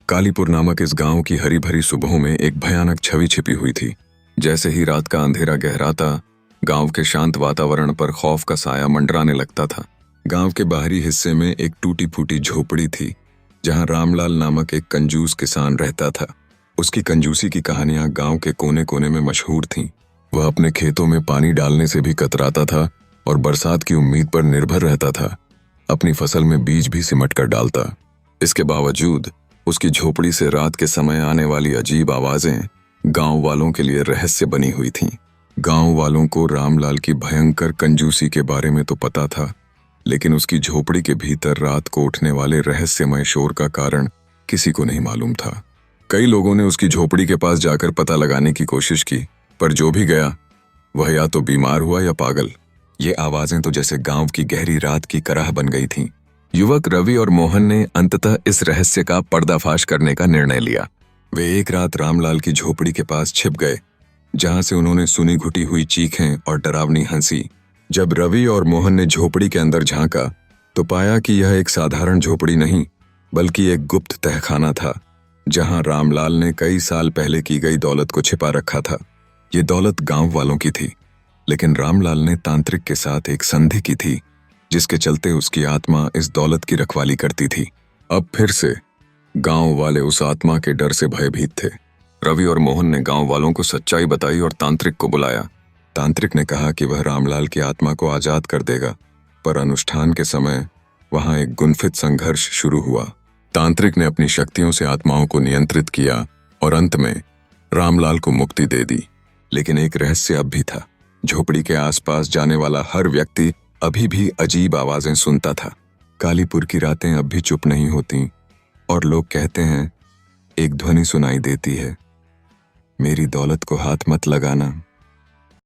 कालीपुर नामक इस गांव की हरी भरी सुबहों में एक भयानक छवि छिपी हुई थी। जैसे ही रात का अंधेरा गहराता, गांव के शांत वातावरण पर खौफ का साया मंडराने लगता था। गांव के बाहरी हिस्से में एक टूटी फूटी झोपड़ी थी, जहां रामलाल नामक एक कंजूस किसान रहता था। उसकी कंजूसी की कहानियां गांव के कोने कोने में मशहूर थीं। वह अपने खेतों में पानी डालने से भी कतराता था और बरसात की उम्मीद पर निर्भर रहता था। अपनी फसल में बीज भी सिमट कर डालता। इसके बावजूद उसकी झोपड़ी से रात के समय आने वाली अजीब आवाजें गांव वालों के लिए रहस्य बनी हुई थीं। गांव वालों को रामलाल की भयंकर कंजूसी के बारे में तो पता था, लेकिन उसकी झोपड़ी के भीतर रात को उठने वाले रहस्यमय शोर का कारण किसी को नहीं मालूम था। कई लोगों ने उसकी झोपड़ी के पास जाकर पता लगाने की कोशिश की, पर जो भी गया वह या तो बीमार हुआ या पागल। ये आवाजें तो जैसे गांव की गहरी रात की कराह बन गई थीं। युवक रवि और मोहन ने अंततः इस रहस्य का पर्दाफाश करने का निर्णय लिया। वे एक रात रामलाल की झोपड़ी के पास छिप गए, जहां से उन्होंने सुनी घुटी हुई चीखें और डरावनी हंसी। जब रवि और मोहन ने झोपड़ी के अंदर झांका तो पाया कि यह एक साधारण झोपड़ी नहीं, बल्कि एक गुप्त तहखाना था, जहां रामलाल ने कई साल पहले की गई दौलत को छिपा रखा था। ये दौलत गांव वालों की थी, लेकिन रामलाल ने तांत्रिक के साथ एक संधि की थी, जिसके चलते उसकी आत्मा इस दौलत की रखवाली करती थी। अब फिर से गांव वाले उस आत्मा के डर से भयभीत थे। रवि और मोहन ने गांव वालों को सच्चाई बताई और तांत्रिक को बुलाया। तांत्रिक ने कहा कि वह रामलाल की आत्मा को आजाद कर देगा, पर अनुष्ठान के समय वहां एक गुनफित संघर्ष शुरू हुआ। तांत्रिक ने अपनी शक्तियों से आत्माओं को नियंत्रित किया और अंत में रामलाल को मुक्ति दे दी। लेकिन एक रहस्य अब भी था। झोपड़ी के आसपास जाने वाला हर व्यक्ति अभी भी अजीब आवाजें सुनता था। कालीपुर की रातें अब भी चुप नहीं होती और लोग कहते हैं, एक ध्वनि सुनाई देती है, मेरी दौलत को हाथ मत लगाना।